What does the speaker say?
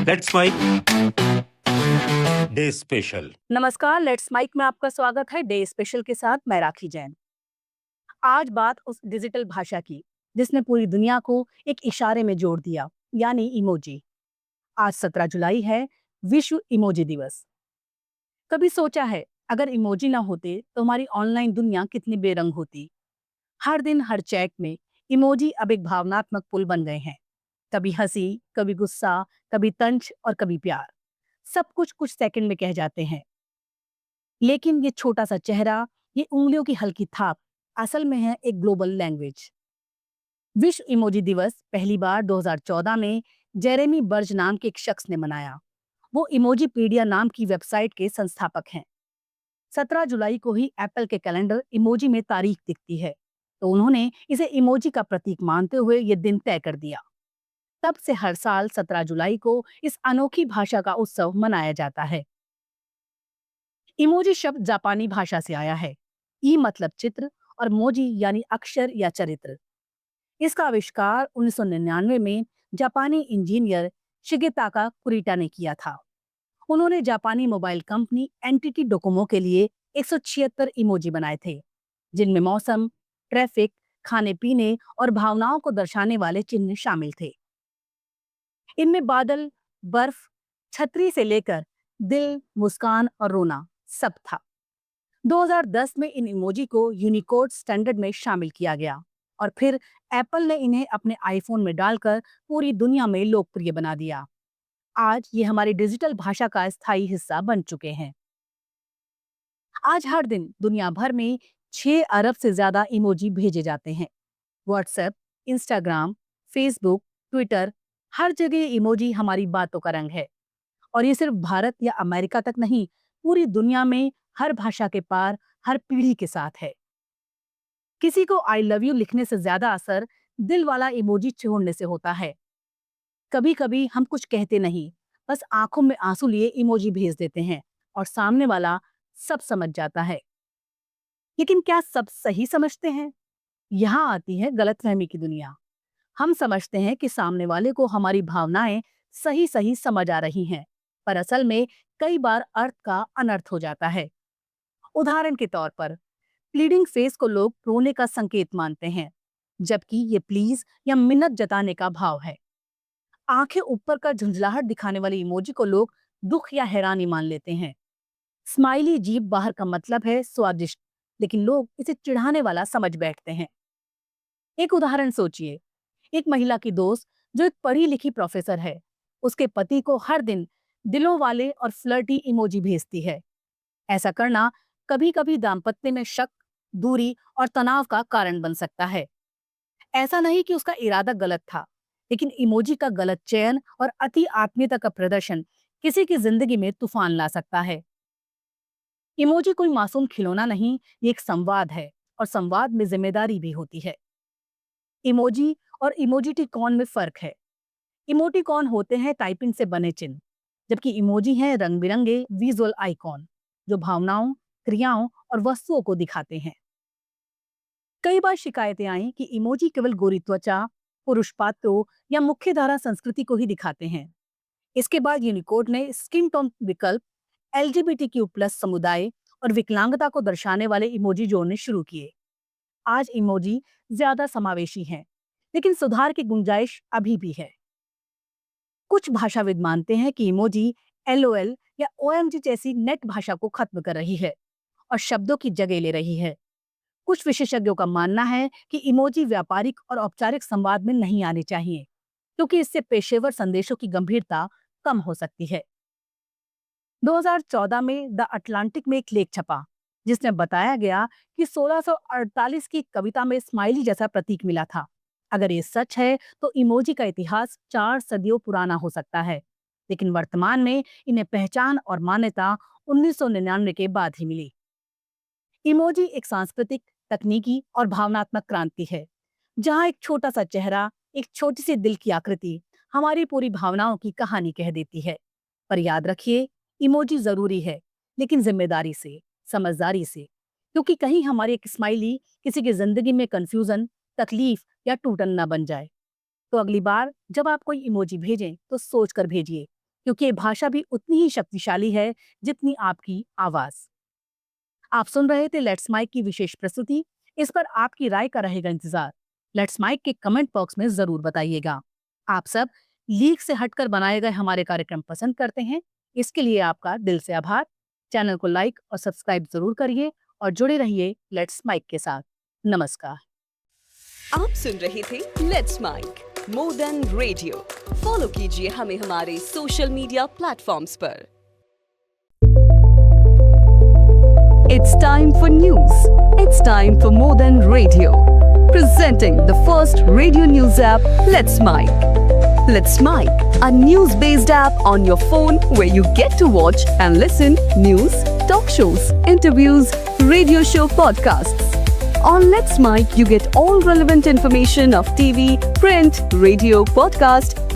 Let's Mic day special. नमस्कार, Let's Mic में आपका स्वागत है। डे स्पेशल के साथ मैं राखी जैन। आज बात उस डिजिटल भाषा की जिसने पूरी दुनिया को एक इशारे में जोड़ दिया, यानी इमोजी। आज 17 जुलाई है, विश्व इमोजी दिवस। कभी सोचा है अगर इमोजी ना होते तो हमारी ऑनलाइन दुनिया कितनी बेरंग होती। हर दिन हर चैट में इमोजी अब एक भावनात्मक पुल बन गए हैं। कभी हंसी, कभी गुस्सा, कभी तंज और कभी प्यार। सब कुछ सेकंड में कह जाते हैं। लेकिन ये छोटा सा चेहरा, ये उंगलियों की हल्की थाप असल में है एक ग्लोबल लैंग्वेज। विश्व इमोजी दिवस पहली बार 2014 में जेरेमी बर्ज नाम के एक शख्स ने मनाया। वो इमोजीपीडिया नाम की वेबसाइट के संस्थापक हैं। 17 जुलाई को ही एप्पल के कैलेंडर इमोजी में तारीख दिखती है, तो उन्होंने इसे इमोजी का प्रतीक मानते हुए ये दिन तय कर दिया। तब से हर साल 17 जुलाई को इस अनोखी भाषा का उत्सव मनाया जाता है। इमोजी शब्द जापानी भाषा से आया है। ई मतलब चित्र और मोजी यानी अक्षर या चरित्र। इसका आविष्कार 1999 में जापानी इंजीनियर शिगेताका कुरिटा ने किया था। उन्होंने जापानी मोबाइल कंपनी एनटीटी डोकोमो के लिए 176 इमोजी बनाए थे, जिनमें मौसम, ट्रैफिक, खाने पीने और भावनाओं को दर्शाने वाले चिन्ह शामिल थे। इनमें बादल, बर्फ, छतरी से लेकर दिल, मुस्कान और रोना सब था। 2010 में इन इमोजी को यूनिकोड स्टैंडर्ड में शामिल किया गया और फिर एप्पल ने इन्हें अपने आईफोन में डालकर पूरी दुनिया में लोकप्रिय बना दिया। आज ये हमारी डिजिटल भाषा का स्थायी हिस्सा बन चुके हैं। आज हर दिन दुनिया भर में 6 अरब से ज्यादा इमोजी भेजे जाते हैं। व्हाट्सएप, इंस्टाग्राम, फेसबुक, ट्विटर, हर जगह इमोजी हमारी बातों का रंग है। और ये सिर्फ भारत या अमेरिका तक नहीं, पूरी दुनिया में हर भाषा के पार, हर पीढ़ी के साथ है। किसी को आई लव यू लिखने से ज्यादा असर दिल वाला इमोजी छोड़ने से होता है। कभी कभी हम कुछ कहते नहीं, बस आंखों में आंसू लिए इमोजी भेज देते हैं और सामने वाला सब समझ जाता है। लेकिन क्या सब सही समझते हैं? यहाँ आती है गलतफहमी की दुनिया। हम समझते हैं कि सामने वाले को हमारी भावनाएं सही सही समझ आ रही हैं, पर असल में कई बार अर्थ का अनर्थ हो जाता है। उदाहरण के तौर पर प्लीडिंग फेस को लोग रोने का संकेत मानते हैं, जबकि ये प्लीज या मिन्नत जताने का भाव है। आंखें ऊपर का झुंझलाहट दिखाने वाली इमोजी को लोग दुख या हैरानी मान लेते हैं। स्माइली जीभ बाहर का मतलब है स्वादिष्ट, लेकिन लोग इसे चिढ़ाने वाला समझ बैठते हैं। एक उदाहरण सोचिए, एक महिला की दोस्त जो एक पढ़ी लिखी प्रोफेसर है, उसके पति को हर दिन दिलों वाले और फ्लर्टी इमोजी भेजती है। ऐसा करना कभी कभी दाम्पत्य में शक, दूरी और तनाव का कारण बन सकता है। ऐसा नहीं कि उसका इरादा गलत था, लेकिन इमोजी का गलत चयन और अति आत्मीयता का प्रदर्शन किसी की जिंदगी में तूफान ला सकता है। इमोजी कोई मासूम खिलौना नहीं, ये एक संवाद है और संवाद में जिम्मेदारी भी होती है। इमोजी और इमोजिटिकॉन में फर्क है। इमोटिकॉन होते हैं टाइपिंग से बने चिन्ह, जबकि इमोजी हैं रंग बिरंगे विजुअल आइकॉन जो भावनाओं, क्रियाओं और वस्तुओं को दिखाते हैं। कई बार शिकायतें आई कि इमोजी केवल गोरी त्वचा, पुरुष पात्रों या मुख्यधारा संस्कृति को ही दिखाते हैं। इसके बाद यूनिकोड ने स्किन टोन विकल्प, एलजीबीटीक्यू प्लस समुदाय और विकलांगता को दर्शाने वाले इमोजी जोड़ने शुरू किए। आज इमोजी ज्यादा समावेशी हैं, लेकिन सुधार की गुंजाइश अभी भी है। कुछ भाषाविद मानते हैं कि इमोजी एलओएल या ओएमजी जैसी नेट भाषा को खत्म कर रही है और शब्दों की जगह ले रही है। कुछ विशेषज्ञों का मानना है कि इमोजी व्यापारिक और औपचारिक संवाद में नहीं आने चाहिए, क्योंकि इससे पेशेवर संदेशों की गंभीरता कम हो सकती है। 2014 में द अटलांटिक में एक लेख छपा, जिसमें बताया गया कि 1648 की कविता में स्माइली जैसा प्रतीक मिला था। अगर ये सच है तो इमोजी का इतिहास 4 सदियों पुराना हो सकता है, लेकिन वर्तमान में इन्हें पहचान और मान्यता 1999 के बाद ही मिली। इमोजी एक सांस्कृतिक, तकनीकी और भावनात्मक क्रांति है, जहां एक छोटा सा चेहरा, एक छोटी सी दिल की आकृति हमारी पूरी भावनाओं की कहानी कह देती है। पर याद रखिए, इमोजी जरूरी है, लेकिन जिम्मेदारी से, समझदारी से, क्योंकि कहीं हमारी एक स्माइली किसी की जिंदगी में कंफ्यूजन, तकलीफ या टूटन ना बन जाए। तो अगली बार जब आप कोई इमोजी भेजें तो सोच कर भेजिए क्योंकि ये भाषा भी उतनी ही शक्तिशाली है जितनी आपकी आवाज। आप सुन रहे थे लेट्स माइक की विशेष प्रस्तुति। इस पर आपकी राय का रहेगा इंतजार। लेट्स माइक के कमेंट बॉक्स में जरूर बताइएगा। आप सब लीक से हटकर बनाए गए हमारे कार्यक्रम पसंद करते हैं, इसके लिए आपका दिल से आभार। चैनल को लाइक और सब्सक्राइब जरूर करिए और जुड़े रहिए लेट्स माइक के साथ। नमस्कार। आप सुन रहे थे Let's Mic more than radio. Follow कीजिए हमें हमारे सोशल मीडिया प्लेटफॉर्म्स पर। It's time for news. It's time for More Than Radio. Presenting the first radio news app, Let's Mic. Let's Mic, a news-based app on your phone where you get to watch and listen news, talk shows, interviews, radio show podcasts. On Let's Mic, you get all relevant information of TV, print, radio, podcast,